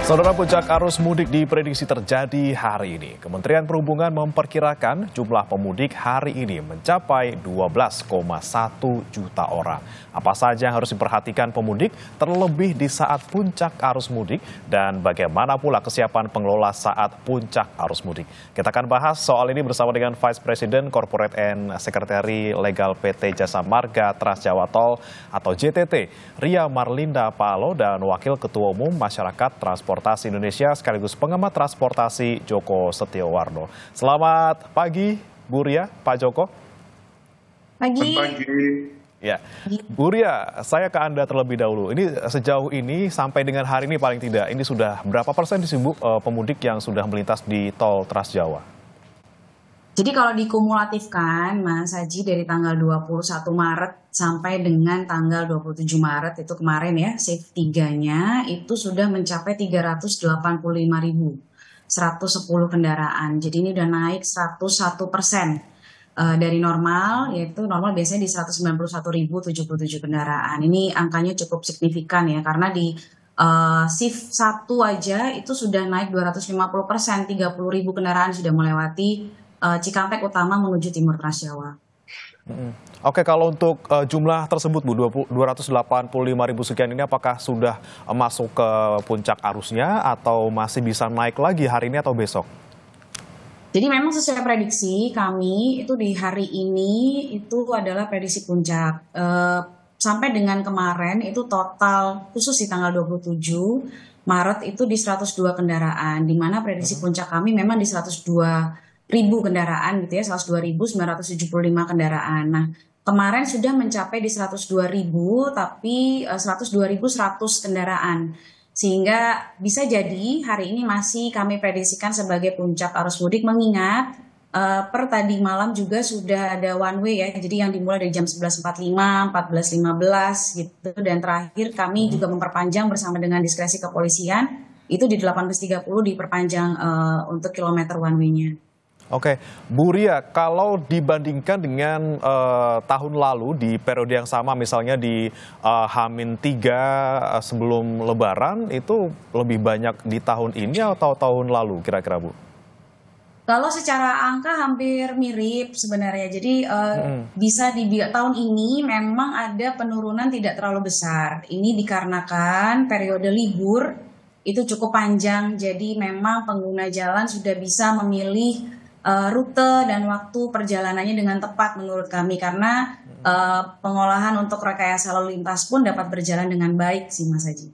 Saudara, puncak arus mudik diprediksi terjadi hari ini. Kementerian Perhubungan memperkirakan jumlah pemudik hari ini mencapai 12,1 juta orang. Apa saja yang harus diperhatikan pemudik terlebih di saat puncak arus mudik dan bagaimana pula kesiapan pengelola saat puncak arus mudik. Kita akan bahas soal ini bersama dengan Vice President Corporate and Secretary Legal PT Jasa Marga Trans Jawa Tol atau JTT, Ria Marlinda Palo, dan Wakil Ketua Umum Masyarakat Transportasi Indonesia sekaligus pengamat transportasi Joko Setiowarno. Selamat pagi, Bu Ria, Pak Joko. Pagi. Ya, Bu Ria, saya ke Anda terlebih dahulu. Ini sejauh ini sampai dengan hari ini paling tidak, ini sudah berapa persen sih Bu pemudik yang sudah melintas di tol Trans Jawa? Jadi kalau dikumulatifkan, Mas Haji, dari tanggal 21 Maret sampai dengan tanggal 27 Maret itu kemarin ya, shift 3-nya itu sudah mencapai 385.110 kendaraan. Jadi ini udah naik 101% dari normal, yaitu normal biasanya di 191.077 kendaraan. Ini angkanya cukup signifikan ya, karena di shift 1 aja itu sudah naik 250%, 30.000 kendaraan sudah melewati Cikampek Utama menuju Timur Trans Jawa. Oke, kalau untuk jumlah tersebut Bu, 285.000 sekian ini apakah sudah masuk ke puncak arusnya atau masih bisa naik lagi hari ini atau besok? Jadi memang sesuai prediksi kami itu di hari ini itu adalah prediksi puncak. Sampai dengan kemarin itu total khusus di tanggal 27 Maret itu di 102 kendaraan, di mana prediksi puncak kami memang di 102.000 kendaraan gitu ya, 102.975 kendaraan. Nah, kemarin sudah mencapai di 102.000 tapi 102.100 kendaraan. Sehingga bisa jadi hari ini masih kami prediksikan sebagai puncak arus mudik, mengingat per tadi malam juga sudah ada one way ya. Jadi yang dimulai dari jam 11.45, 14.15 gitu, dan terakhir kami juga memperpanjang bersama dengan diskresi kepolisian itu di 18.30 diperpanjang untuk kilometer one way-nya. Oke, Bu Ria, kalau dibandingkan dengan tahun lalu di periode yang sama, misalnya di H-3 sebelum Lebaran, itu lebih banyak di tahun ini atau tahun lalu kira-kira Bu? Kalau secara angka hampir mirip sebenarnya. Jadi bisa dibilang tahun ini memang ada penurunan tidak terlalu besar. Ini dikarenakan periode libur itu cukup panjang, jadi memang pengguna jalan sudah bisa memilih rute dan waktu perjalanannya dengan tepat menurut kami, karena pengolahan untuk rekayasa lalu lintas pun dapat berjalan dengan baik sih Mas Haji.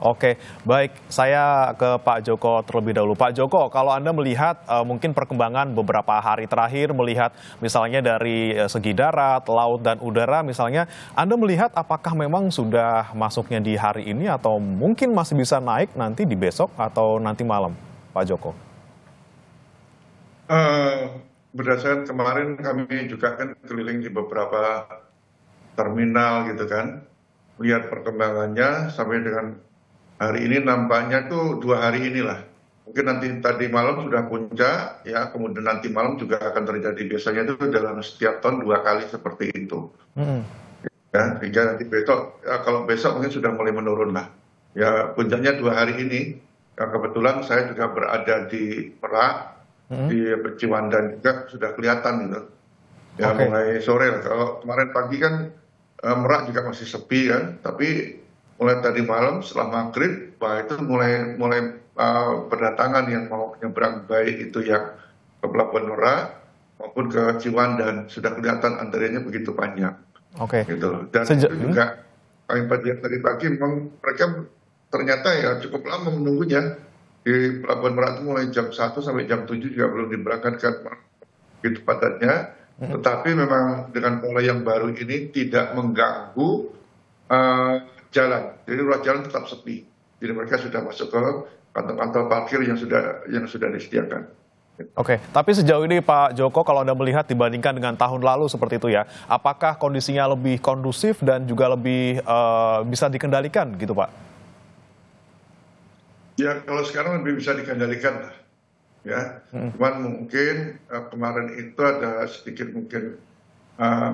Oke, baik. Saya ke Pak Joko terlebih dahulu. Pak Joko, kalau Anda melihat mungkin perkembangan beberapa hari terakhir, melihat misalnya dari segi darat, laut, dan udara misalnya, Anda melihat apakah memang sudah masuknya di hari ini atau mungkin masih bisa naik nanti di besok atau nanti malam, Pak Joko? Berdasarkan kemarin kami juga kan keliling di beberapa terminal gitu kan, lihat perkembangannya sampai dengan hari ini nampaknya tuh 2 hari inilah. Mungkin nanti tadi malam sudah puncak ya, kemudian nanti malam juga akan terjadi. Biasanya itu dalam setiap tahun 2 kali seperti itu. Ya, hingga nanti besok, ya, kalau besok mungkin sudah mulai menurun lah. Ya, puncaknya 2 hari ini. Ya, kebetulan saya juga berada di Merak, di Ciwandan juga sudah kelihatan gitu. Ya, mulai sore lah. Kalau kemarin pagi kan Merak juga masih sepi kan, tapi mulai tadi malam setelah maghrib, itu mulai berdatangan yang mau menyeberang, baik itu yang ke Pelabuhan Merak maupun ke Ciwandan, sudah kelihatan antriannya begitu panjang. Gitu loh. Dan itu juga kami tadi pagi memang mereka ternyata ya cukup lama menunggunya. Di Pelabuhan Merak itu mulai jam 1 sampai jam 7 juga belum diberangkatkan, gitu padatnya. Tetapi memang dengan pola yang baru ini tidak mengganggu jalan, jadi ruas jalan tetap sepi. Jadi mereka sudah masuk ke kantong-kantong parkir yang sudah disediakan. Oke, tapi sejauh ini Pak Joko, kalau Anda melihat dibandingkan dengan tahun lalu seperti itu ya, apakah kondisinya lebih kondusif dan juga lebih bisa dikendalikan gitu Pak? Ya, kalau sekarang lebih bisa dikendalikan lah. Ya, cuman mungkin kemarin itu ada sedikit mungkin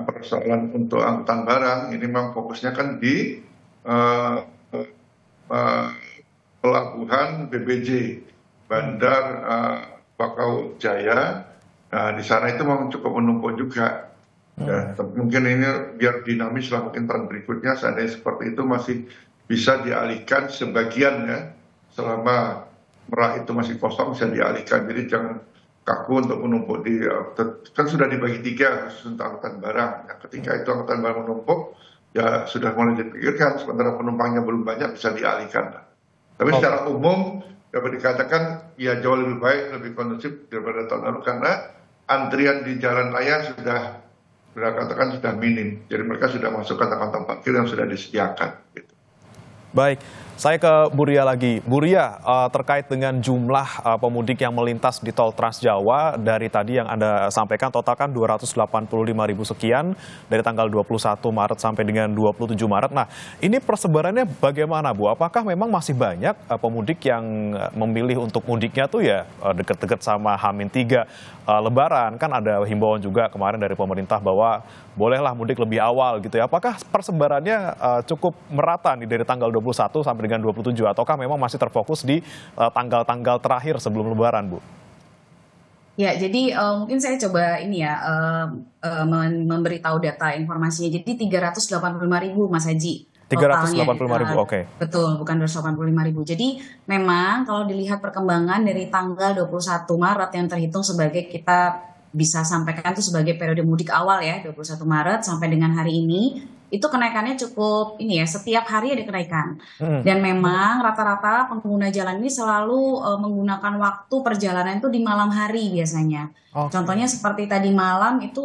persoalan untuk angkutan barang. Ini memang fokusnya kan di pelabuhan BBJ, Bandar Bakau Jaya. Nah, di sana itu memang cukup menumpuk juga. Ya, mungkin ini biar dinamis lah, mungkin tahun berikutnya seandainya seperti itu masih bisa dialihkan sebagian ya, selama Merak itu masih kosong bisa dialihkan. Jadi jangan kaku untuk menumpuk kan sudah dibagi tiga khusus untuk angkutan barang. Ya, ketika itu angkutan barang menumpuk, ya sudah mulai dipikirkan, sementara penumpangnya belum banyak bisa dialihkan. Tapi secara umum dapat dikatakan ya jauh lebih baik, lebih kondusif daripada tahun lalu karena antrian di jalan raya sudah katakan sudah minim. Jadi mereka sudah masuk kantong-kantong parkir yang sudah disediakan. Gitu. Baik, saya ke Bu Ria lagi. Bu Ria, terkait dengan jumlah pemudik yang melintas di tol Trans Jawa, dari tadi yang Anda sampaikan total kan 285.000 sekian dari tanggal 21 Maret sampai dengan 27 Maret. Nah, ini persebarannya bagaimana, Bu? Apakah memang masih banyak pemudik yang memilih untuk mudiknya tuh ya dekat-dekat sama H-3 Lebaran? Kan ada himbauan juga kemarin dari pemerintah bahwa bolehlah mudik lebih awal gitu ya. Apakah persebarannya cukup merata nih dari tanggal 21 sampai dengan 27 ataukah memang masih terfokus di tanggal-tanggal terakhir sebelum Lebaran, Bu? Ya, jadi mungkin saya coba ini ya memberitahu data informasinya. Jadi 385.000 Mas Haji. 385.000, oke. Betul, bukan 285.000. Jadi memang kalau dilihat perkembangan dari tanggal 21 Maret yang terhitung sebagai kita bisa sampaikan itu sebagai periode mudik awal ya, 21 Maret sampai dengan hari ini, itu kenaikannya cukup ini ya, setiap hari ada kenaikan. Dan memang rata-rata pengguna jalan ini selalu menggunakan waktu perjalanan itu di malam hari biasanya. Contohnya seperti tadi malam itu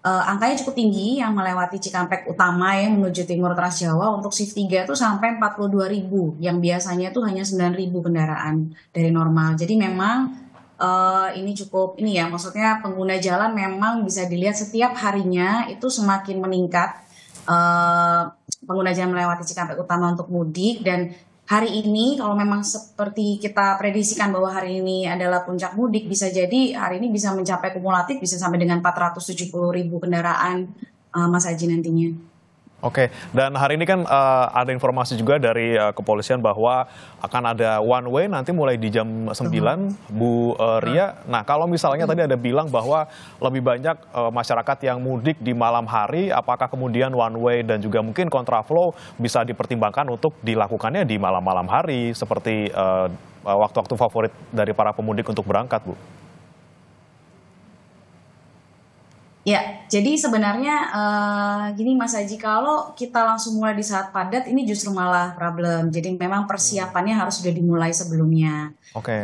angkanya cukup tinggi yang melewati Cikampek Utama ya menuju timur Trans Jawa untuk shift 3 itu sampai 42.000 yang biasanya itu hanya 9.000 kendaraan dari normal. Jadi memang ini cukup ini ya, maksudnya pengguna jalan memang bisa dilihat setiap harinya itu semakin meningkat pengguna jalan melewati Cikampek Utama untuk mudik. Dan hari ini kalau memang seperti kita prediksikan bahwa hari ini adalah puncak mudik, bisa jadi hari ini bisa mencapai kumulatif bisa sampai dengan 470.000 kendaraan Mas Haji nantinya. Oke, dan hari ini kan ada informasi juga dari kepolisian bahwa akan ada one way nanti mulai di jam 9, Bu Ria. Nah, kalau misalnya tadi ada bilang bahwa lebih banyak masyarakat yang mudik di malam hari, apakah kemudian one way dan juga mungkin kontraflow bisa dipertimbangkan untuk dilakukannya di malam-malam hari seperti waktu-waktu favorit dari para pemudik untuk berangkat, Bu? Ya, jadi sebenarnya gini Mas Haji, kalau kita langsung mulai di saat padat ini justru malah problem. Jadi memang persiapannya harus sudah dimulai sebelumnya. Oke.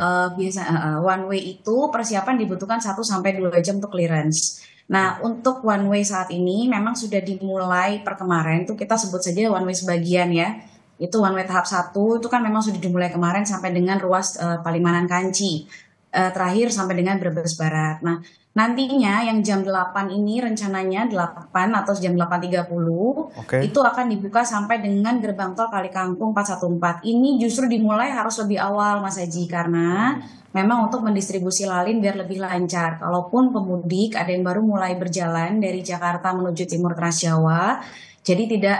One way itu persiapan dibutuhkan 1-2 jam untuk clearance. Nah, untuk one way saat ini memang sudah dimulai per kemarin, itu kita sebut saja one way sebagian ya. Itu one way tahap 1 itu kan memang sudah dimulai kemarin sampai dengan ruas Palimanan Kanci. Terakhir sampai dengan Brebes Barat. Nah, nantinya yang jam 8 ini rencananya 8 atau jam 8.30 itu akan dibuka sampai dengan gerbang tol Kalikangkung 414. Ini justru dimulai harus lebih awal Mas Haji karena memang untuk mendistribusi lalin biar lebih lancar. Kalaupun pemudik ada yang baru mulai berjalan dari Jakarta menuju timur Trans Jawa, jadi tidak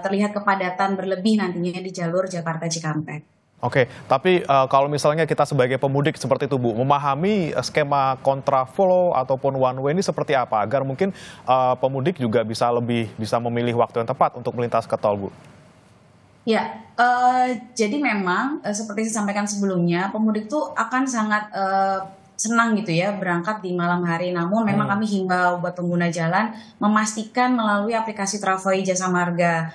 terlihat kepadatan berlebih nantinya di jalur Jakarta Cikampek. Oke, tapi kalau misalnya kita sebagai pemudik seperti itu, Bu, memahami skema kontraflow ataupun one way ini seperti apa agar mungkin pemudik juga bisa memilih waktu yang tepat untuk melintas ke tol, Bu? Ya, jadi memang seperti saya sampaikan sebelumnya, pemudik tuh akan sangat senang gitu ya berangkat di malam hari. Namun memang kami himbau buat pengguna jalan memastikan melalui aplikasi Travoi Jasa Marga,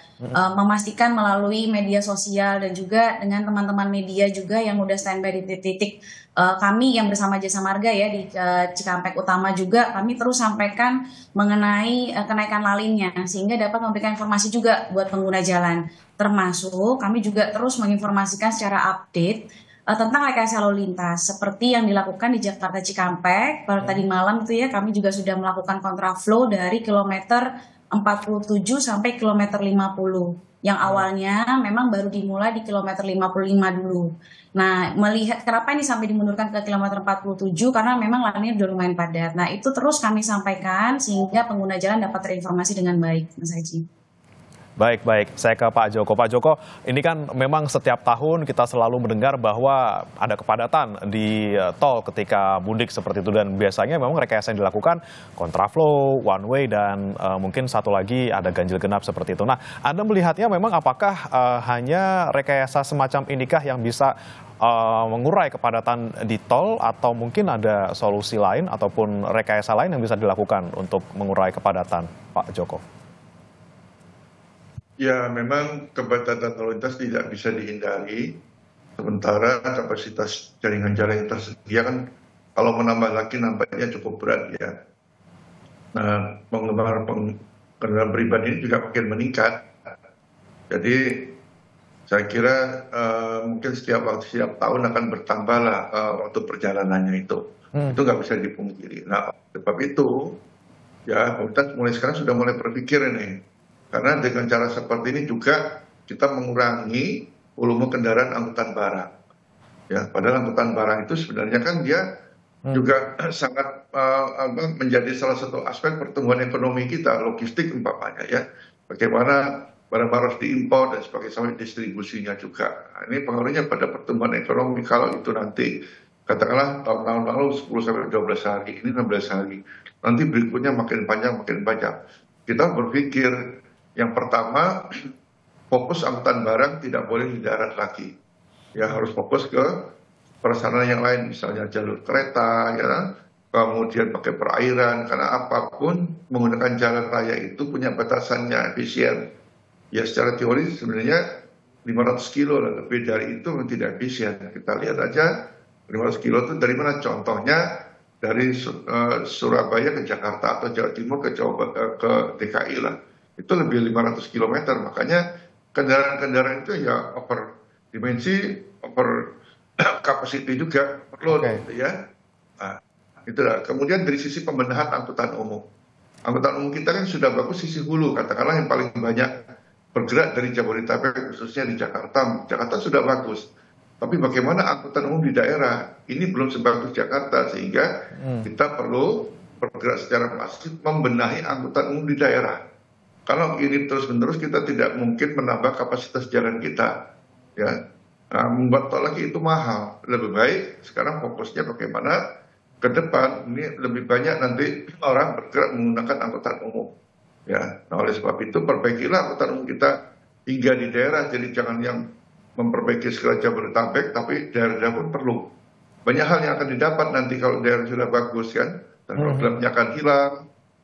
memastikan melalui media sosial dan juga dengan teman-teman media juga yang udah standby di titik-titik kami yang bersama Jasa Marga ya di Cikampek Utama juga kami terus sampaikan mengenai kenaikan lalinnya sehingga dapat memberikan informasi juga buat pengguna jalan. Termasuk kami juga terus menginformasikan secara update tentang rekayasa lalu lintas seperti yang dilakukan di Jakarta Cikampek. Pada tadi malam itu ya kami juga sudah melakukan kontraflow dari kilometer 47 sampai kilometer 50 yang awalnya memang baru dimulai di kilometer 55 dulu. Nah, melihat kenapa ini sampai dimundurkan ke kilometer 47 karena memang lalinnya sudah lumayan padat. Nah, itu terus kami sampaikan sehingga pengguna jalan dapat terinformasi dengan baik, Mas Haji. Baik, baik. Saya ke Pak Joko. Pak Joko, ini kan memang setiap tahun kita selalu mendengar bahwa ada kepadatan di tol ketika mudik seperti itu. Dan biasanya memang rekayasa yang dilakukan kontraflow, one way, dan mungkin satu lagi ada ganjil genap seperti itu. Nah, Anda melihatnya memang apakah hanya rekayasa semacam inikah yang bisa mengurai kepadatan di tol, atau mungkin ada solusi lain ataupun rekayasa lain yang bisa dilakukan untuk mengurai kepadatan, Pak Joko? Ya, memang kepadatan lalu lintas tidak bisa dihindari. Sementara kapasitas jaringan jalan yang tersedia kan kalau menambah lagi nampaknya cukup berat ya. Nah, kendaraan pribadi ini juga makin meningkat. Jadi saya kira mungkin setiap tahun akan bertambah lah waktu perjalanannya itu. Itu nggak bisa dipungkiri. Nah, sebab itu ya pemerintah mulai sekarang sudah mulai berpikir ini. Karena dengan cara seperti ini juga kita mengurangi volume kendaraan angkutan barang. Ya, padahal angkutan barang itu sebenarnya kan dia juga sangat menjadi salah satu aspek pertumbuhan ekonomi kita, logistik umpamanya ya. Bagaimana barang-barang harus diimpor dan sebagai sampai distribusinya juga. Nah, ini pengaruhnya pada pertumbuhan ekonomi. Kalau itu nanti katakanlah tahun lalu 10 sampai 12 hari, ini 16 hari. Nanti berikutnya makin panjang, makin panjang. Kita berpikir yang pertama, fokus angkutan barang tidak boleh di darat lagi. Ya, harus fokus ke prasarana yang lain, misalnya jalur kereta, ya, kemudian pakai perairan, karena apapun menggunakan jalan raya itu punya batasannya, efisien. Ya, secara teori sebenarnya 500 kilo, lebih dari itu tidak efisien. Kita lihat aja 500 kilo itu dari mana? Contohnya dari Surabaya ke Jakarta atau Jawa Timur ke DKI lah. Itu lebih 500 km, makanya kendaraan-kendaraan itu ya over dimensi, over capacity juga perlu gitu ya. Nah, itulah. Kemudian dari sisi pembenahan angkutan umum. Angkutan umum kita kan sudah bagus sisi hulu, katakanlah yang paling banyak bergerak dari Jabodetabek, khususnya di Jakarta. Jakarta sudah bagus. Tapi bagaimana angkutan umum di daerah? Ini belum sebagus Jakarta, sehingga kita perlu bergerak secara masif membenahi angkutan umum di daerah. Kalau ini terus-menerus kita tidak mungkin menambah kapasitas jalan kita, ya. Nah, membuat tol lagi itu mahal. Lebih baik sekarang fokusnya bagaimana ke depan ini lebih banyak nanti orang bergerak menggunakan angkutan umum, ya. Nah, oleh sebab itu perbaikilah angkutan umum kita hingga di daerah. Jadi jangan yang memperbaiki segala Jabodetabek, tapi daerah-daerah pun perlu. Banyak hal yang akan didapat nanti kalau daerah sudah bagus kan, dan problemnya akan hilang.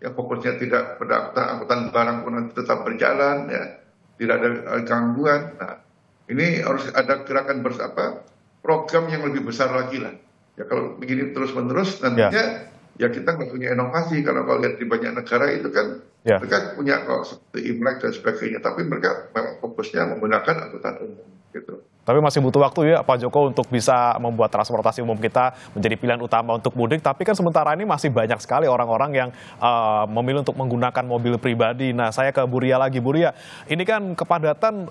Ya, fokusnya tidak pada angkutan barang pun nanti tetap berjalan, ya, tidak ada gangguan. Nah, ini harus ada gerakan bersama, program yang lebih besar lagi lah. Ya, kalau begini terus-menerus nantinya ya kita nggak punya inovasi. Karena kalau lihat di banyak negara itu kan mereka punya kok seperti Imlek dan sebagainya, tapi mereka memang fokusnya menggunakan angkutan umum gitu. Tapi masih butuh waktu ya Pak Joko untuk bisa membuat transportasi umum kita menjadi pilihan utama untuk mudik. Tapi kan sementara ini masih banyak sekali orang-orang yang memilih untuk menggunakan mobil pribadi. Nah, saya ke Bu Ria lagi. Bu Ria, ini kan kepadatan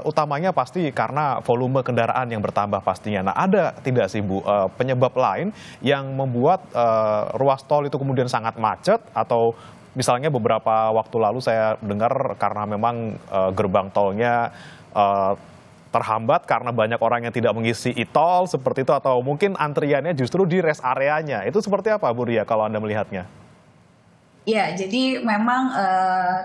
utamanya pasti karena volume kendaraan yang bertambah pastinya. Nah, ada tidak sih Bu penyebab lain yang membuat ruas tol itu kemudian sangat macet? Atau misalnya beberapa waktu lalu saya dengar karena memang gerbang tolnya terhambat karena banyak orang yang tidak mengisi e-tol seperti itu, atau mungkin antriannya justru di rest areanya. Itu seperti apa Bu Ria kalau Anda melihatnya? Ya, jadi memang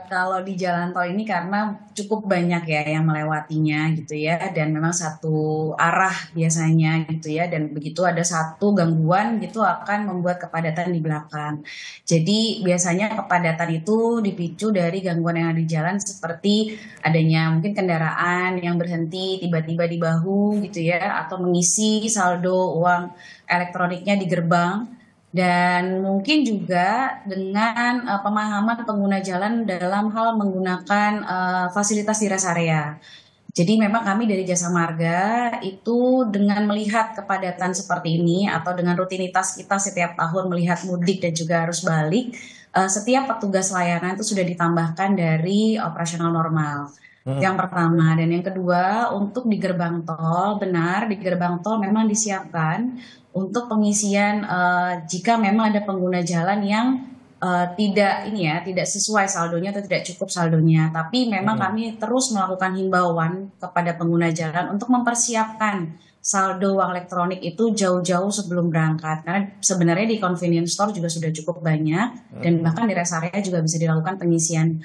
kalau di jalan tol ini karena cukup banyak ya yang melewatinya gitu ya, dan memang satu arah biasanya gitu ya, dan begitu ada satu gangguan gitu akan membuat kepadatan di belakang. Jadi biasanya kepadatan itu dipicu dari gangguan yang ada di jalan, seperti adanya mungkin kendaraan yang berhenti tiba-tiba di bahu gitu ya, atau mengisi saldo uang elektroniknya di gerbang. Dan mungkin juga dengan pemahaman pengguna jalan dalam hal menggunakan fasilitas di rest area. Jadi memang kami dari Jasa Marga itu dengan melihat kepadatan seperti ini atau dengan rutinitas kita setiap tahun melihat mudik dan juga arus balik, setiap petugas layanan itu sudah ditambahkan dari operasional normal. Yang pertama, dan yang kedua, untuk di gerbang tol, benar di gerbang tol memang disiapkan untuk pengisian jika memang ada pengguna jalan yang tidak sesuai saldonya atau tidak cukup saldonya. Tapi memang kami terus melakukan himbauan kepada pengguna jalan untuk mempersiapkan saldo uang elektronik itu jauh-jauh sebelum berangkat. Karena sebenarnya di convenience store juga sudah cukup banyak dan bahkan di rest area juga bisa dilakukan pengisian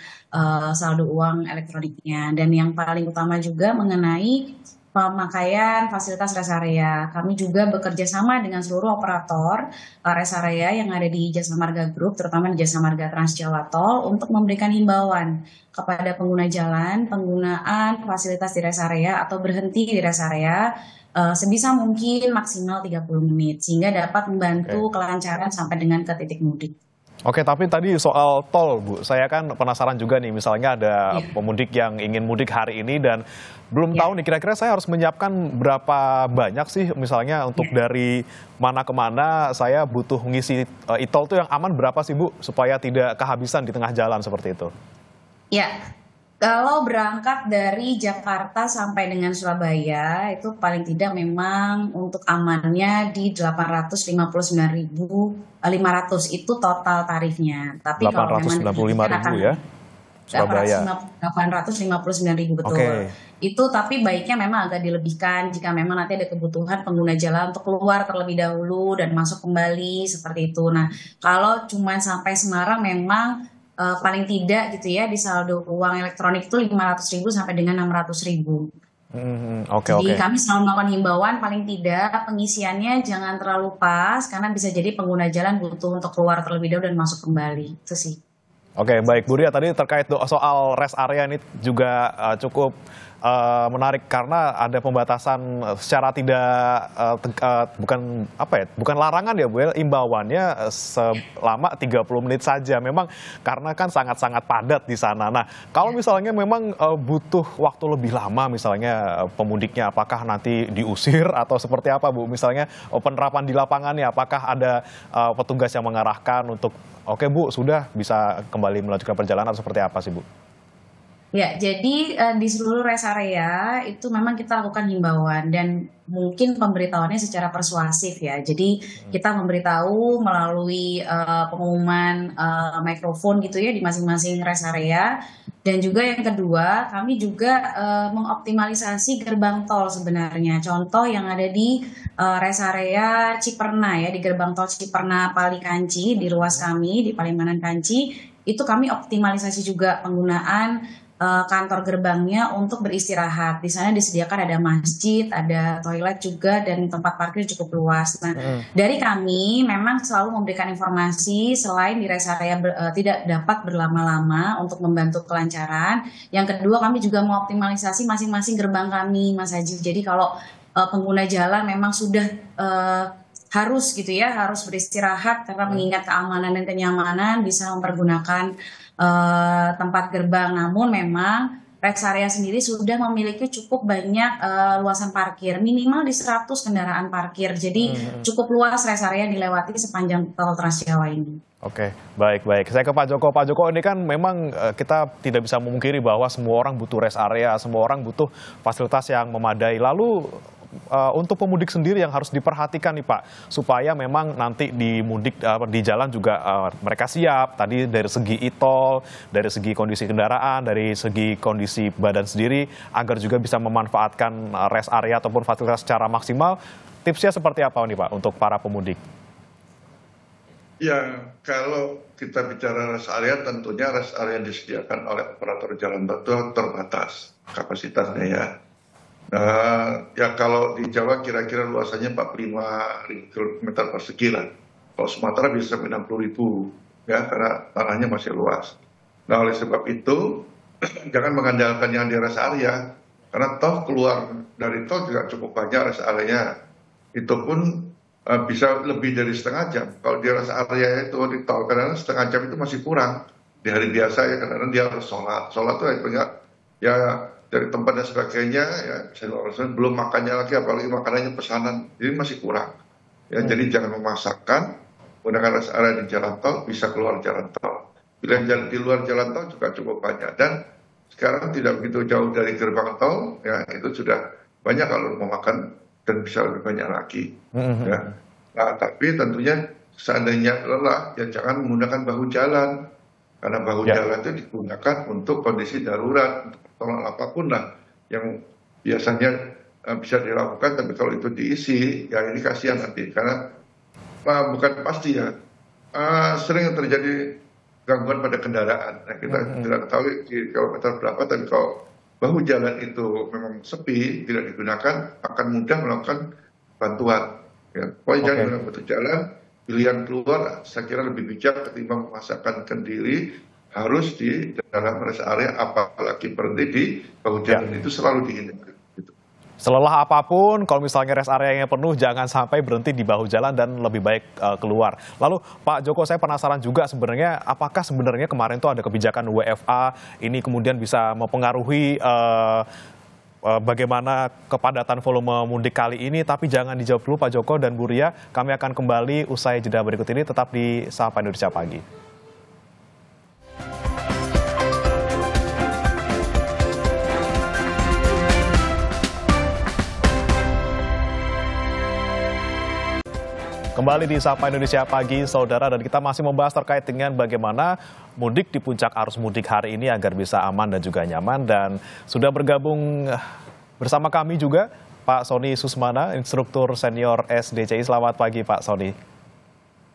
saldo uang elektroniknya. Dan yang paling utama juga mengenai pemakaian fasilitas rest area. Kami juga bekerja sama dengan seluruh operator rest area yang ada di Jasa Marga Group, terutama di Jasa Marga Trans Jawa Tol, untuk memberikan himbauan kepada pengguna jalan, penggunaan fasilitas di rest area atau berhenti di rest area sebisa mungkin maksimal 30 menit, sehingga dapat membantu kelancaran sampai dengan ke titik mudik. Oke, tapi tadi soal tol, Bu, saya kan penasaran juga nih, misalnya ada pemudik yang ingin mudik hari ini dan belum tahu nih kira-kira saya harus menyiapkan berapa banyak sih, misalnya untuk dari mana ke mana saya butuh mengisi e-tol itu yang aman berapa sih, Bu, supaya tidak kehabisan di tengah jalan seperti itu? Ya, kalau berangkat dari Jakarta sampai dengan Surabaya, itu paling tidak memang untuk amannya di 859.500 itu total tarifnya. Tapi kalau memang 895.000 ya, Surabaya. 859.000 betul. Itu tapi baiknya memang agak dilebihkan jika memang nanti ada kebutuhan pengguna jalan untuk keluar terlebih dahulu dan masuk kembali seperti itu. Nah, kalau cuma sampai Semarang memang paling tidak gitu ya di saldo uang elektronik itu 500.000 sampai dengan 600.000. Jadi kami selalu melakukan himbauan paling tidak pengisiannya jangan terlalu pas karena bisa jadi pengguna jalan butuh untuk keluar terlebih dahulu dan masuk kembali. Itu sih. Oke, baik Bu Ria, tadi terkait soal rest area ini juga cukup menarik karena ada pembatasan secara bukan larangan ya Bu ya, imbauannya selama 30 menit saja. Memang karena kan sangat-sangat padat di sana. Nah, kalau misalnya memang butuh waktu lebih lama misalnya pemudiknya, apakah nanti diusir atau seperti apa Bu? Misalnya penerapan di lapangannya, apakah ada petugas yang mengarahkan untuk oke Bu, sudah bisa kembali melanjutkan perjalanan atau seperti apa sih Bu? Ya, jadi di seluruh rest area itu memang kita lakukan himbauan dan mungkin pemberitahuannya secara persuasif ya. Jadi kita memberitahu melalui pengumuman mikrofon gitu ya di masing-masing rest area. Dan juga yang kedua, kami juga mengoptimalisasi gerbang tol sebenarnya. Contoh yang ada di rest area Ciperna ya, di gerbang tol Ciperna Palikanci, di ruas kami, di Palimanan Kanci, itu kami optimalisasi juga penggunaan kantor gerbangnya untuk beristirahat. Di sana disediakan ada masjid, ada toilet juga, dan tempat parkir cukup luas. Nah, dari kami memang selalu memberikan informasi selain di rest area tidak dapat berlama-lama untuk membantu kelancaran. Yang kedua, kami juga mengoptimalisasi masing-masing gerbang kami, Mas Haji. Jadi kalau pengguna jalan memang sudah harus gitu ya, harus beristirahat karena mengingat keamanan dan kenyamanan bisa mempergunakan tempat gerbang. Namun memang rest area sendiri sudah memiliki cukup banyak luasan parkir, minimal di 100 kendaraan parkir. Jadi cukup luas rest area dilewati sepanjang tol Trans Jawa ini. Oke, baik. Saya ke Pak Joko. Pak Joko, ini kan memang kita tidak bisa memungkiri bahwa semua orang butuh rest area, semua orang butuh fasilitas yang memadai. Lalu untuk pemudik sendiri yang harus diperhatikan nih Pak, supaya memang nanti di mudik di jalan juga mereka siap. Tadi dari segi e-tol, dari segi kondisi kendaraan, dari segi kondisi badan sendiri, agar juga bisa memanfaatkan rest area ataupun fasilitas secara maksimal. Tipsnya seperti apa nih Pak untuk para pemudik? Ya, kalau kita bicara rest area, tentunya rest area yang disediakan oleh operator jalan tol terbatas kapasitasnya ya. Ya kalau di Jawa kira-kira luasannya 45.000 km persegi lah. Kalau Sumatera bisa 60.000 ya, karena tanahnya masih luas. Nah oleh sebab itu jangan mengandalkan yang di rest area, karena toh keluar dari tol juga cukup banyak rest area. Itu pun bisa lebih dari setengah jam. Kalau di rest area itu di tol kadang-kadang setengah jam itu masih kurang. Di hari biasa ya kadang-kadang dia harus sholat tuh ya dari tempat dan sebagainya ya, belum makannya lagi, apalagi makanannya pesanan, jadi masih kurang ya. Jadi jangan memaksakan menggunakan rest area di jalan tol, bisa keluar jalan tol. Pilihan jalan di luar jalan tol juga cukup banyak, dan sekarang tidak begitu jauh dari gerbang tol ya, itu sudah banyak kalau mau makan dan bisa lebih banyak lagi ya. Nah tapi tentunya seandainya lelah, ya jangan menggunakan bahu jalan. Karena bahu Ya, jalan itu digunakan untuk kondisi darurat, untuk pertolongan apapun lah yang biasanya bisa dilakukan. Tapi kalau itu diisi, ya ini kasihan nanti. Karena bukan pasti ya, sering terjadi gangguan pada kendaraan. Nah, kita tidak tahu di kilometer berapa, tapi kalau bahu jalan itu memang sepi, tidak digunakan, akan mudah melakukan bantuan. Ya, pokoknya jangan oke. gunakan bahu jalan, pilihan keluar saya kira lebih bijak ketimbang memaksakan diri harus di dalam rest area, apalagi berhenti di bahu Ya. jalan itu selalu dihindari. Gitu. Selelah apapun, kalau misalnya rest areanya penuh, jangan sampai berhenti di bahu jalan dan lebih baik keluar. Lalu Pak Joko, saya penasaran juga sebenarnya, apakah sebenarnya kemarin tuh ada kebijakan WFA ini kemudian bisa mempengaruhi bagaimana kepadatan volume mudik kali ini? Tapi jangan dijawab dulu Pak Joko dan Bu Ria, kami akan kembali usai jeda berikut ini, tetap di Sapa Indonesia Pagi. Kembali di Sapa Indonesia Pagi, Saudara, dan kita masih membahas terkait dengan bagaimana mudik di puncak arus mudik hari ini agar bisa aman dan juga nyaman. Dan sudah bergabung bersama kami juga Pak Sony Susmana, instruktur senior SDCI. Selamat pagi Pak Sony.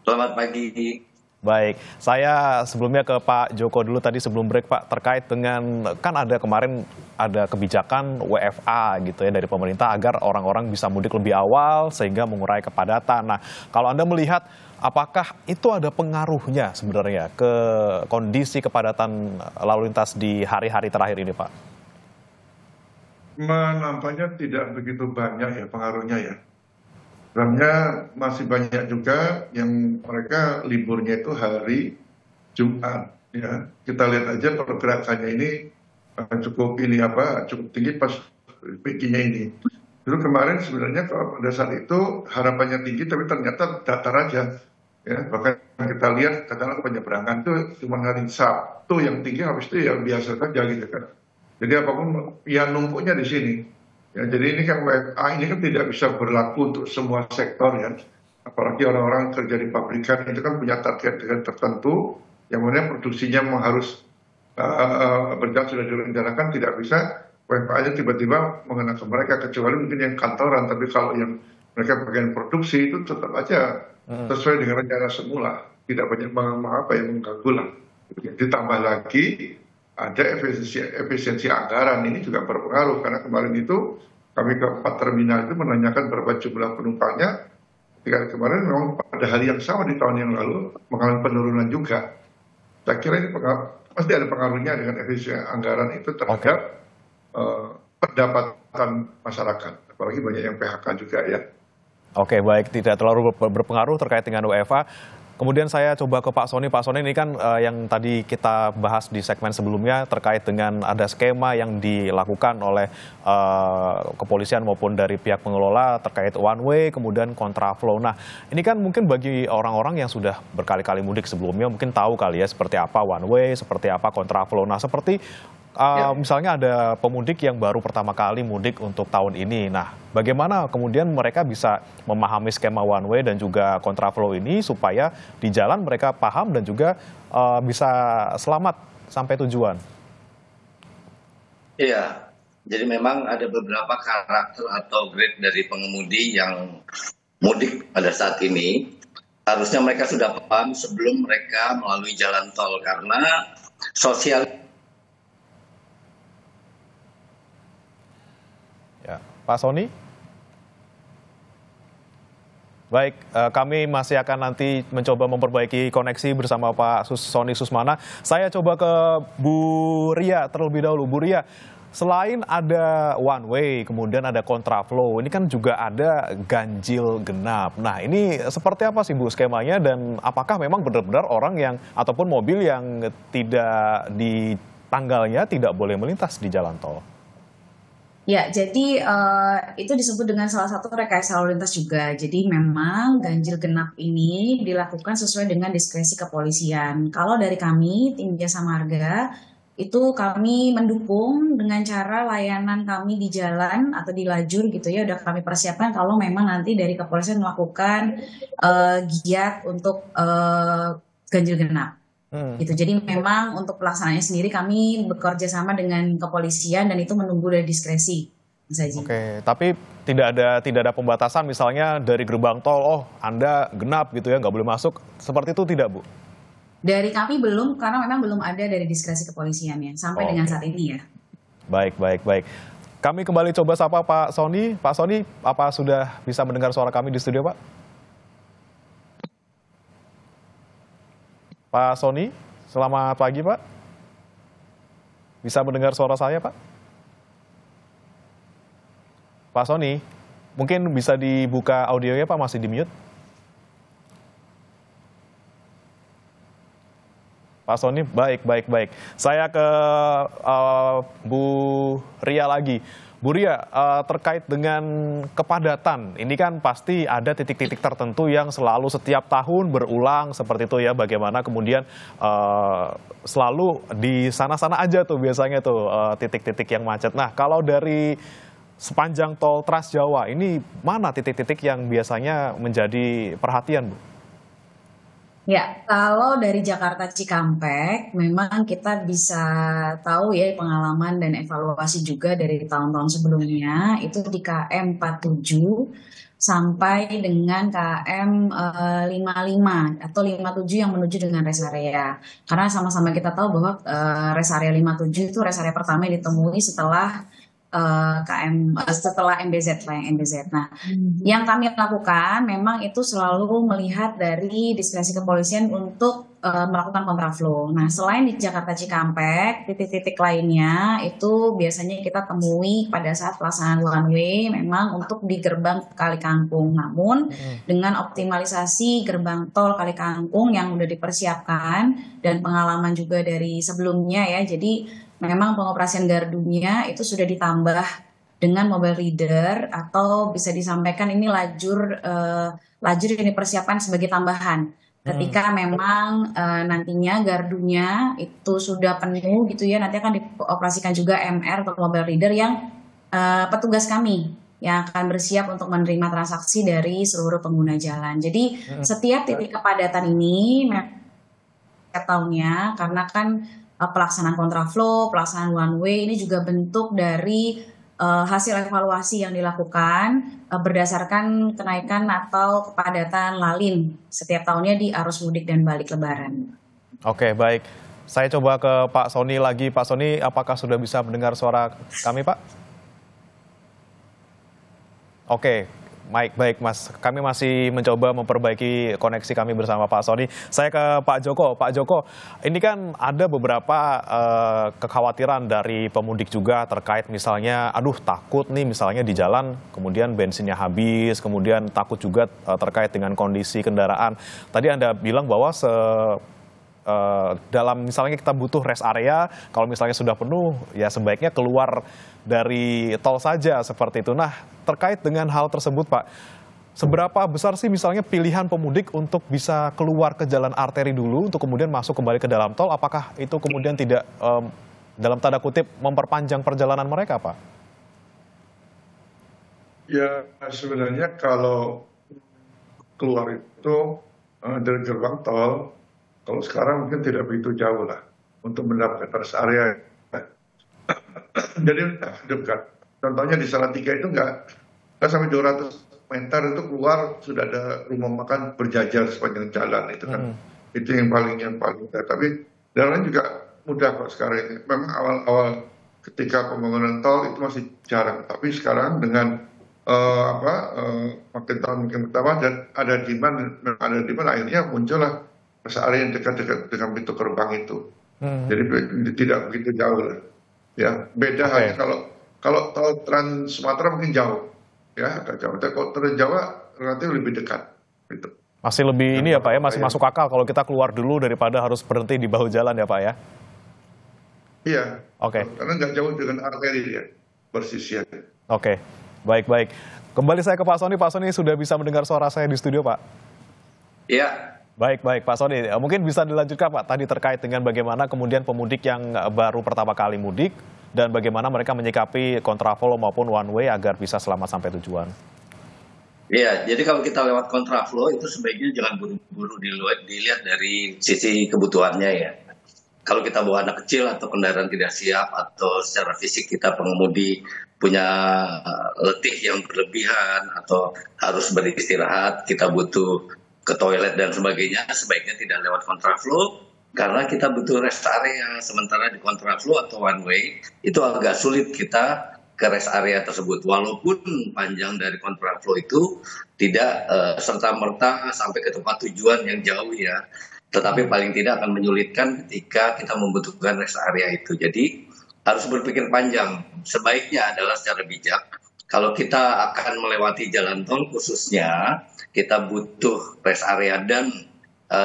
Selamat pagi. Baik, saya sebelumnya ke Pak Joko dulu tadi sebelum break Pak, terkait dengan kan ada kemarin ada kebijakan WFA gitu ya dari pemerintah agar orang-orang bisa mudik lebih awal sehingga mengurai kepadatan. Nah, kalau Anda melihat apakah itu ada pengaruhnya sebenarnya ke kondisi kepadatan lalu lintas di hari-hari terakhir ini Pak? Nampaknya tidak begitu banyak ya pengaruhnya ya. Sebenarnya masih banyak juga yang mereka liburnya itu hari Jumat. Ya, kita lihat aja pergerakannya ini cukup tinggi pas peaknya ini. Dulu kemarin sebenarnya kalau pada saat itu harapannya tinggi, tapi ternyata datar aja. Ya, bahkan kita lihat katakanlah penyeberangan itu cuma hari Sabtu yang tinggi, habis itu ya biasa saja gitu kan. Jadi apapun ya numpuknya di sini. Ya, jadi ini kan WFA ini kan tidak bisa berlaku untuk semua sektor ya. Apalagi orang-orang kerja di pabrikan itu kan punya target tertentu, yang mana produksinya memang harus berjalan sudah direncanakan, tidak bisa WFA-nya tiba-tiba mengenai ke mereka, kecuali mungkin yang kantoran. Tapi kalau yang mereka bagian produksi itu tetap aja sesuai dengan rencana semula, tidak banyak yang mengganggu lah. Ditambah lagi ada efisiensi anggaran, ini juga berpengaruh karena kemarin itu kami ke 4 terminal itu menanyakan berapa jumlah penumpangnya. Ketika kemarin memang pada hari yang sama di tahun yang lalu mengalami penurunan juga. Saya kira ini pasti ada pengaruhnya dengan efisiensi anggaran itu terhadap pendapatan masyarakat. Apalagi banyak yang PHK juga ya. Oke, baik, tidak terlalu berpengaruh terkait dengan WFA. Kemudian saya coba ke Pak Sony. Pak Sony, ini kan yang tadi kita bahas di segmen sebelumnya terkait dengan ada skema yang dilakukan oleh kepolisian maupun dari pihak pengelola terkait one way, kemudian kontraflow. Nah, ini kan mungkin bagi orang-orang yang sudah berkali-kali mudik sebelumnya mungkin tahu kali ya seperti apa one way, seperti apa kontraflow. Nah, seperti misalnya ada pemudik yang baru pertama kali mudik untuk tahun ini. Nah, bagaimana kemudian mereka bisa memahami skema one way dan juga kontraflow ini supaya di jalan mereka paham dan juga bisa selamat sampai tujuan? Iya, jadi memang ada beberapa karakter atau grade dari pengemudi yang mudik pada saat ini. Harusnya mereka sudah paham sebelum mereka melalui jalan tol, karena sosial. Ya, Pak Sony? Baik, kami masih akan nanti mencoba memperbaiki koneksi bersama Pak Sony Susmana. Saya coba ke Bu Ria terlebih dahulu. Bu Ria, selain ada one way, kemudian ada kontraflow, ini kan juga ada ganjil genap. Nah, ini seperti apa sih Bu skemanya dan apakah memang benar-benar orang yang ataupun mobil yang tidak di tanggalnya tidak boleh melintas di jalan tol? Ya, jadi itu disebut dengan salah satu rekayasa lalu lintas juga. Jadi memang ganjil genap ini dilakukan sesuai dengan diskresi kepolisian. Kalau dari kami, tim Jasa Marga, itu kami mendukung dengan cara layanan kami di jalan atau di lajur gitu ya, udah kami persiapkan kalau memang nanti dari kepolisian melakukan giat untuk ganjil genap. Gitu. Jadi memang untuk pelaksanaannya sendiri kami bekerja sama dengan kepolisian dan itu menunggu dari diskresi. Oke, tapi tidak ada pembatasan misalnya dari gerbang tol, oh Anda genap gitu ya, nggak boleh masuk, seperti itu tidak, Bu? Dari kami belum, karena memang belum ada dari diskresi kepolisian ya, sampai dengan saat ini ya. Baik. Kami kembali coba sapa Pak Sony. Pak Sony, apa sudah bisa mendengar suara kami di studio, Pak? Pak Sony, selamat pagi, Pak. Bisa mendengar suara saya, Pak? Pak Sony, mungkin bisa dibuka audionya, Pak, masih di mute. Pak Sony, baik. Saya ke Bu Ria lagi. Bu Ria, terkait dengan kepadatan, ini kan pasti ada titik-titik tertentu yang selalu setiap tahun berulang seperti itu ya. Bagaimana kemudian selalu di sana-sana aja tuh biasanya tuh titik-titik yang macet. Nah, kalau dari sepanjang tol Trans Jawa, ini mana titik-titik yang biasanya menjadi perhatian, Bu? Ya, kalau dari Jakarta Cikampek, memang kita bisa tahu ya pengalaman dan evaluasi juga dari tahun-tahun sebelumnya, itu di KM 47 sampai dengan KM 55 atau 57 yang menuju dengan rest area. Karena sama-sama kita tahu bahwa rest area 57 itu rest area pertama yang ditemui setelah setelah MBZ lah, yang MBZ. Nah, yang kami lakukan memang itu selalu melihat dari diskresi kepolisian untuk melakukan kontraflow. Nah, selain di Jakarta Cikampek, titik-titik lainnya itu biasanya kita temui pada saat pelaksanaan one way memang untuk di gerbang Kali Kangkung. Namun dengan optimalisasi gerbang tol Kali Kangkung yang udah dipersiapkan dan pengalaman juga dari sebelumnya ya, jadi memang pengoperasian gardunya itu sudah ditambah dengan mobile reader atau bisa disampaikan ini lajur yang dipersiapkan sebagai tambahan. Ketika memang nantinya gardunya itu sudah penuh gitu ya, nanti akan dioperasikan juga MR atau mobile reader yang petugas kami yang akan bersiap untuk menerima transaksi dari seluruh pengguna jalan. Jadi setiap titik kepadatan ini setiap tahunnya, karena kan pelaksanaan kontraflow, pelaksanaan one way ini juga bentuk dari hasil evaluasi yang dilakukan berdasarkan kenaikan atau kepadatan lalin setiap tahunnya di arus mudik dan balik lebaran. Oke, baik. Saya coba ke Pak Sony lagi. Pak Sony, apakah sudah bisa mendengar suara kami, Pak? Oke. Baik Mas, kami masih mencoba memperbaiki koneksi kami bersama Pak Sony. Saya ke Pak Joko. Pak Joko, ini kan ada beberapa kekhawatiran dari pemudik juga terkait misalnya, takut nih misalnya di jalan, kemudian bensinnya habis, kemudian takut juga terkait dengan kondisi kendaraan. Tadi Anda bilang bahwa dalam misalnya kita butuh rest area, kalau misalnya sudah penuh, ya sebaiknya keluar dari tol saja seperti itu. Nah, terkait dengan hal tersebut, Pak, seberapa besar sih misalnya pilihan pemudik untuk bisa keluar ke jalan arteri dulu, untuk kemudian masuk kembali ke dalam tol? Apakah itu kemudian tidak, dalam tanda kutip, memperpanjang perjalanan mereka, Pak? Ya, sebenarnya kalau keluar itu dari gerbang tol, kalau sekarang mungkin tidak begitu jauh lah untuk mendapatkan rest area. Jadi dekat. Contohnya di Salatiga itu nggak sampai 200 meter itu keluar sudah ada rumah makan berjajar sepanjang jalan itu kan. Itu yang paling mudah. Tapi jalan juga mudah kok sekarang. Memang awal-awal ketika pembangunan tol itu masih jarang. Tapi sekarang dengan makin tahun makin bertambah dan ada demand akhirnya muncullah rest area yang dekat-dekat dengan pintu gerbang itu. Jadi tidak begitu jauh lah. Ya, beda hanya kalau tol Trans Sumatera mungkin jauh. Ya, agak jauh. Tapi kalau Trans Jawa relatif lebih dekat. Gitu. Masih lebih ini ya Pak ya, masih masuk akal kalau kita keluar dulu daripada harus berhenti di bahu jalan ya Pak ya? Iya. Oke. Karena nggak jauh dengan arteri ya, bersisian. Oke, baik. Kembali saya ke Pak Sony. Pak Sony sudah bisa mendengar suara saya di studio, Pak? Iya. Baik, baik Pak Sony, mungkin bisa dilanjutkan Pak tadi terkait dengan bagaimana kemudian pemudik yang baru pertama kali mudik dan bagaimana mereka menyikapi kontraflow maupun one way agar bisa selamat sampai tujuan. Iya, jadi kalau kita lewat kontraflow itu sebaiknya jangan buru-buru dilihat dari sisi kebutuhannya ya. Kalau kita bawa anak kecil atau kendaraan tidak siap atau secara fisik kita pengemudi punya letih yang berlebihan atau harus beristirahat, kita butuh ke toilet dan sebagainya, sebaiknya tidak lewat kontraflow karena kita butuh rest area. Sementara di kontraflow atau one way itu agak sulit kita ke rest area tersebut, walaupun panjang dari kontraflow itu tidak serta-merta sampai ke tempat tujuan yang jauh ya, tetapi paling tidak akan menyulitkan ketika kita membutuhkan rest area itu. Jadi harus berpikir panjang. Sebaiknya adalah secara bijak, kalau kita akan melewati jalan tol khususnya, kita butuh rest area dan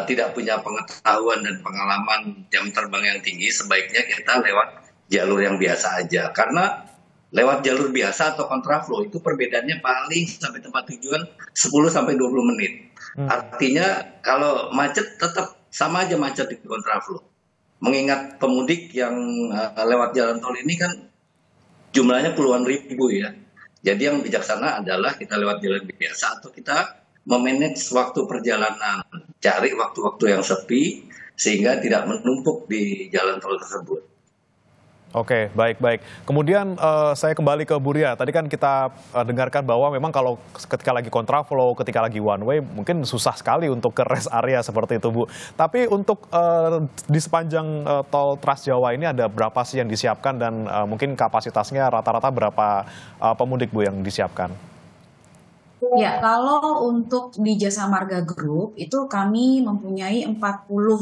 tidak punya pengetahuan dan pengalaman jam terbang yang tinggi, sebaiknya kita lewat jalur yang biasa aja. Karena lewat jalur biasa atau kontraflow itu perbedaannya paling sampai tempat tujuan 10-20 menit. Artinya kalau macet tetap sama aja macet di kontraflow. Mengingat pemudik yang lewat jalan tol ini kan jumlahnya puluhan ribu ya. Jadi yang bijaksana adalah kita lewat jalan biasa atau kita memanage waktu perjalanan. Cari waktu-waktu yang sepi sehingga tidak menumpuk di jalan tol tersebut. Oke, baik. Kemudian saya kembali ke Bu Ria. Tadi kan kita dengarkan bahwa memang kalau ketika lagi kontraflow, ketika lagi one way, mungkin susah sekali untuk ke rest area seperti itu, Bu. Tapi untuk di sepanjang tol Trans Jawa ini ada berapa sih yang disiapkan dan mungkin kapasitasnya rata-rata berapa pemudik, Bu, yang disiapkan? Ya, kalau untuk di Jasa Marga Group itu kami mempunyai 40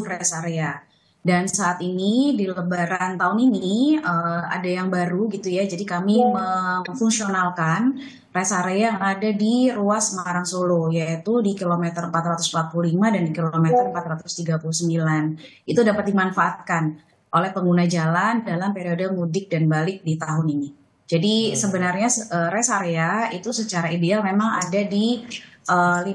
rest area. Dan saat ini di Lebaran tahun ini ada yang baru gitu ya. Jadi kami memfungsionalkan rest area yang ada di ruas Semarang Solo, yaitu di kilometer 445 dan di kilometer 439. Itu dapat dimanfaatkan oleh pengguna jalan dalam periode mudik dan balik di tahun ini. Jadi sebenarnya rest area itu secara ideal memang ada di 50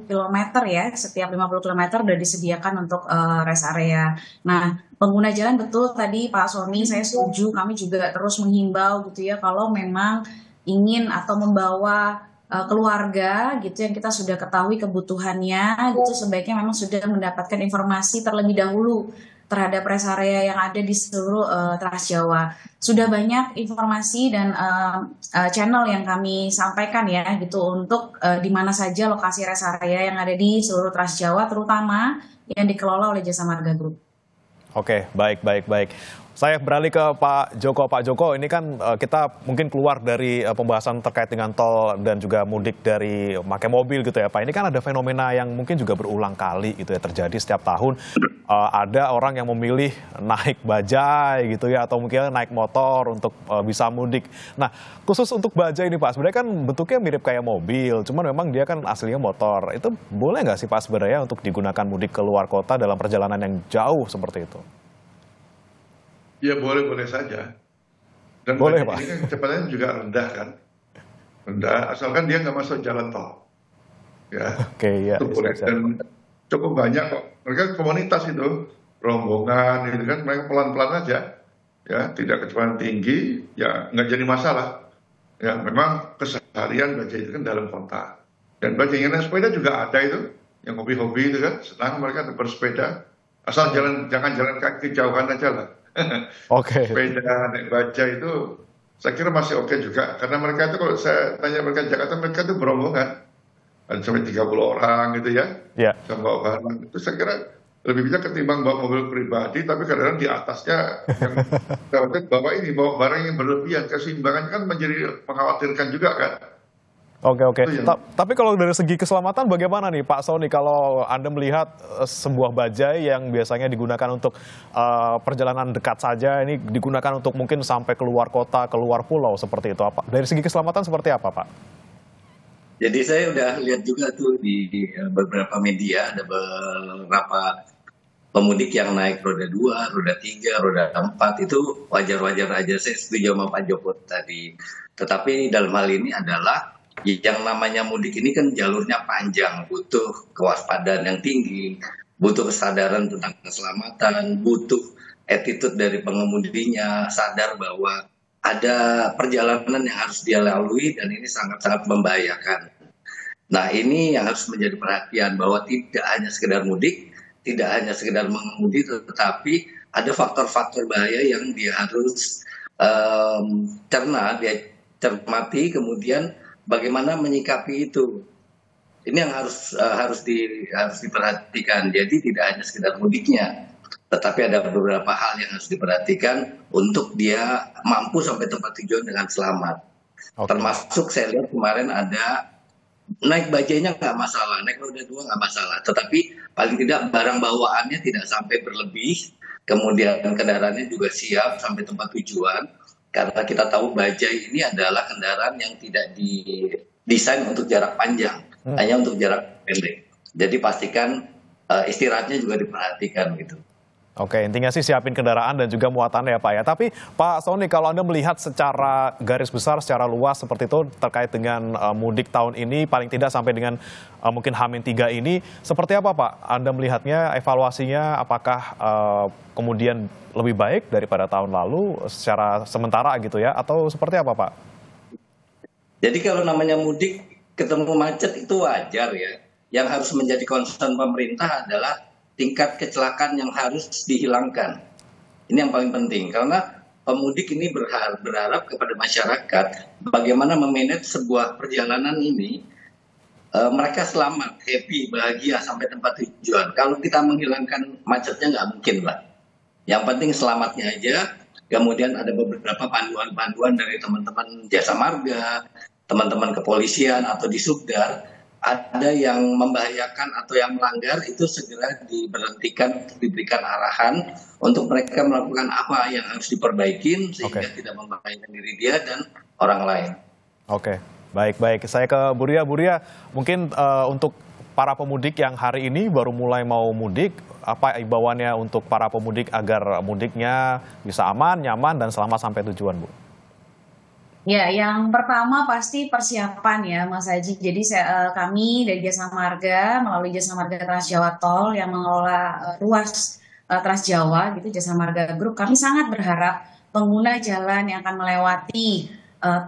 km ya, setiap 50 km sudah disediakan untuk rest area. Nah, pengguna jalan betul tadi Pak Sony, saya setuju, kami juga terus menghimbau gitu ya, kalau memang ingin atau membawa keluarga gitu yang kita sudah ketahui kebutuhannya gitu, sebaiknya memang sudah mendapatkan informasi terlebih dahulu terhadap rest area yang ada di seluruh Trans Jawa. Sudah banyak informasi dan channel yang kami sampaikan ya gitu untuk di mana saja lokasi rest area yang ada di seluruh Trans Jawa, terutama yang dikelola oleh Jasa Marga Group. Oke, baik. Saya beralih ke Pak Joko. Pak Joko, ini kan kita mungkin keluar dari pembahasan terkait dengan tol dan juga mudik dari pakai mobil gitu ya Pak. Ini kan ada fenomena yang mungkin juga berulang kali gitu ya terjadi setiap tahun. Ada orang yang memilih naik bajai gitu ya atau mungkin naik motor untuk bisa mudik. Nah, khusus untuk bajai ini Pak, sebenarnya kan bentuknya mirip kayak mobil, cuman memang dia kan aslinya motor. Itu boleh nggak sih Pak sebenarnya untuk digunakan mudik ke luar kota dalam perjalanan yang jauh seperti itu? Ya boleh saja. Dan boleh, Pak. ini kan kecepatannya juga rendah kan. Rendah, asalkan dia nggak masuk jalan tol. Ya, Oke, ya. itu boleh. Dan cukup banyak kok. Mereka komunitas itu, rombongan itu kan, mereka pelan-pelan aja. Ya, tidak kecepatan tinggi, ya nggak jadi masalah. Ya, memang keseharian bajai itu kan dalam kota. Dan bajai yang naik sepeda juga ada itu, yang hobi-hobi itu kan, senang mereka bersepeda. Asal jangan jalan kaki jauhan aja lah. Oke. Sepeda, naik bajai itu saya kira masih oke juga. Karena mereka itu kalau saya tanya mereka di Jakarta, mereka itu berombongan. Ada sampai 30 orang gitu ya. Iya. Bawa barang. Itu saya kira lebih bisa ketimbang bawa mobil pribadi, tapi kadang-kadang di atasnya yang bawa barang yang berlebihan. Keseimbangannya kan menjadi mengkhawatirkan juga kan. Oke. Tapi kalau dari segi keselamatan bagaimana nih Pak Sony kalau Anda melihat sebuah bajai yang biasanya digunakan untuk perjalanan dekat saja, ini digunakan untuk mungkin sampai keluar kota, keluar pulau seperti itu. Apa? Dari segi keselamatan seperti apa Pak? Jadi saya udah lihat juga tuh di beberapa media ada beberapa pemudik yang naik roda 2, roda 3, roda 4 itu wajar-wajar aja. Saya setuju sama Pak Joko tadi. Tetapi dalam hal ini adalah Yang namanya mudik ini kan jalurnya panjang, butuh kewaspadaan yang tinggi, butuh kesadaran tentang keselamatan, butuh attitude dari pengemudinya, sadar bahwa ada perjalanan yang harus dia lalui dan ini sangat-sangat membahayakan. Nah, ini yang harus menjadi perhatian bahwa tidak hanya sekedar mudik, tidak hanya sekedar mengemudi, tetapi ada faktor-faktor bahaya yang dia harus dia cermati, kemudian bagaimana menyikapi itu. Ini yang harus diperhatikan. Jadi tidak hanya sekedar mudiknya, tetapi ada beberapa hal yang harus diperhatikan untuk dia mampu sampai tempat tujuan dengan selamat. Termasuk saya lihat kemarin ada naik bajainya nggak masalah, naik roda dua nggak masalah, tetapi paling tidak barang bawaannya tidak sampai berlebih, kemudian kendaraannya juga siap sampai tempat tujuan, karena kita tahu bajai ini adalah kendaraan yang tidak didesain untuk jarak panjang, hanya untuk jarak pendek. Jadi pastikan istirahatnya juga diperhatikan gitu. Oke, intinya sih siapin kendaraan dan juga muatannya ya Pak ya. Tapi Pak Sony, kalau Anda melihat secara garis besar, secara luas seperti itu terkait dengan mudik tahun ini, paling tidak sampai dengan mungkin H-3 ini, seperti apa Pak? Anda melihatnya, evaluasinya apakah kemudian lebih baik daripada tahun lalu secara sementara gitu ya? Atau seperti apa Pak? Jadi kalau namanya mudik ketemu macet itu wajar ya. Yang harus menjadi concern pemerintah adalah tingkat kecelakaan yang harus dihilangkan. Ini yang paling penting, karena pemudik ini berharap kepada masyarakat bagaimana memanage sebuah perjalanan ini, mereka selamat, happy, bahagia sampai tempat tujuan. Kalau kita menghilangkan macetnya nggak mungkin lah. Yang penting selamatnya aja, kemudian ada beberapa panduan-panduan dari teman-teman jasa marga, teman-teman kepolisian atau di Subdar, ada yang membahayakan atau yang melanggar itu segera diberhentikan, diberikan arahan untuk mereka melakukan apa yang harus diperbaikin sehingga tidak membahayakan diri dia dan orang lain. Oke, baik. Saya ke Buria. Buria, mungkin untuk para pemudik yang hari ini baru mulai mau mudik, apa imbauannya untuk para pemudik agar mudiknya bisa aman, nyaman, dan selamat sampai tujuan, Bu? Ya, yang pertama pasti persiapan ya, Mas Haji. Jadi kami dari Jasa Marga melalui Jasa Marga Trans Jawa Tol yang mengelola ruas Trans Jawa, gitu, Jasa Marga Group. Kami sangat berharap pengguna jalan yang akan melewati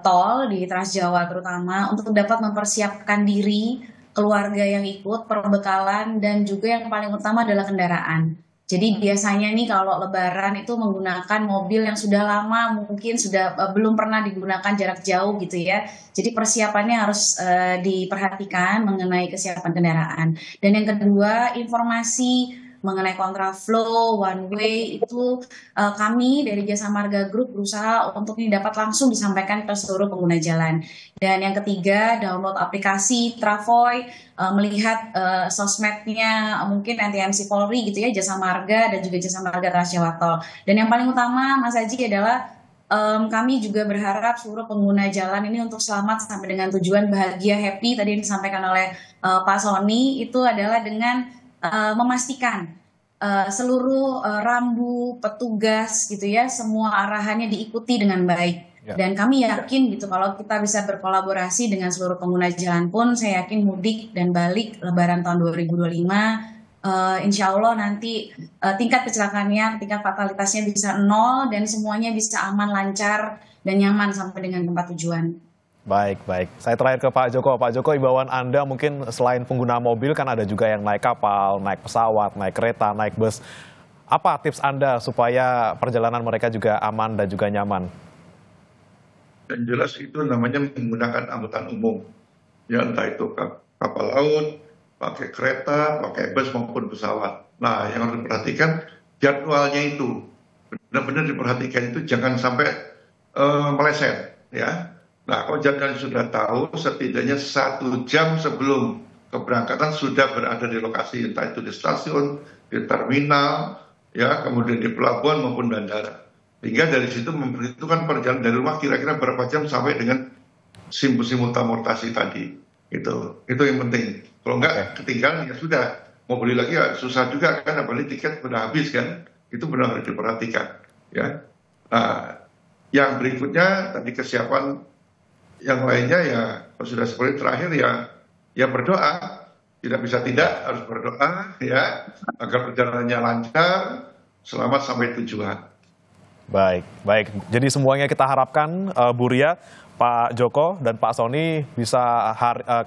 tol di Trans Jawa terutama untuk dapat mempersiapkan diri, keluarga yang ikut, perbekalan, dan juga yang paling utama adalah kendaraan. Jadi biasanya nih kalau Lebaran itu menggunakan mobil yang sudah lama, mungkin sudah belum pernah digunakan jarak jauh gitu ya. Jadi persiapannya harus diperhatikan mengenai kesiapan kendaraan. Dan yang kedua, informasi mengenai kontraflow, one way itu kami dari Jasa Marga Group berusaha untuk ini dapat langsung disampaikan ke seluruh pengguna jalan. Dan yang ketiga, download aplikasi Travoy, melihat sosmednya mungkin NTMC Polri gitu ya, Jasa Marga dan juga Jasa Marga Trans Jawa Tol. Dan yang paling utama Mas Haji adalah kami juga berharap seluruh pengguna jalan ini untuk selamat sampai dengan tujuan, bahagia, happy. Tadi yang disampaikan oleh Pak Sony itu adalah dengan memastikan seluruh rambu, petugas gitu ya, semua arahannya diikuti dengan baik. Ya. Dan kami yakin gitu kalau kita bisa berkolaborasi dengan seluruh pengguna jalan pun, saya yakin mudik dan balik Lebaran tahun 2025, insya Allah nanti tingkat kecelakaannya, tingkat fatalitasnya bisa 0 dan semuanya bisa aman, lancar, dan nyaman sampai dengan tempat tujuan. Baik. Saya terakhir ke Pak Joko. Pak Joko, imbauan Anda mungkin selain pengguna mobil kan ada juga yang naik kapal, naik pesawat, naik kereta, naik bus. Apa tips Anda supaya perjalanan mereka juga aman dan juga nyaman? Yang jelas itu namanya menggunakan angkutan umum. Ya entah itu kapal laut, pakai kereta, pakai bus maupun pesawat. Nah, yang harus diperhatikan jadwalnya itu. Benar-benar diperhatikan itu jangan sampai meleset ya. Nah, kalau jadwal sudah tahu, setidaknya 1 jam sebelum keberangkatan sudah berada di lokasi, entah itu di stasiun, di terminal, ya, kemudian di pelabuhan maupun bandara. Sehingga dari situ memperhitungkan perjalanan dari rumah kira-kira berapa jam sampai dengan simultamortasi tadi. Itu yang penting. Kalau enggak ketinggalan ya sudah, mau beli lagi ya susah juga kan, apalagi tiket sudah habis kan. Itu benar harus diperhatikan. Ya. Nah, yang berikutnya tadi kesiapan. Yang lainnya ya Kalau sudah seperti terakhir ya berdoa, tidak bisa tidak harus berdoa ya agar perjalanannya lancar, selamat sampai tujuan. Baik, baik. Jadi semuanya kita harapkan Bu Ria, Pak Joko dan Pak Sony bisa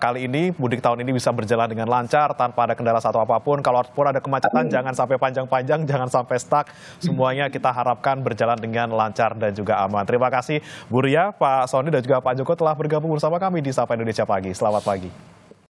kali ini mudik tahun ini bisa berjalan dengan lancar tanpa ada kendala satu apapun. Kalaupun ada kemacetan jangan sampai panjang-panjang, jangan sampai stuck. Semuanya kita harapkan berjalan dengan lancar dan juga aman. Terima kasih Bu Ria, Pak Sony dan juga Pak Joko telah bergabung bersama kami di Sapa Indonesia Pagi. Selamat pagi.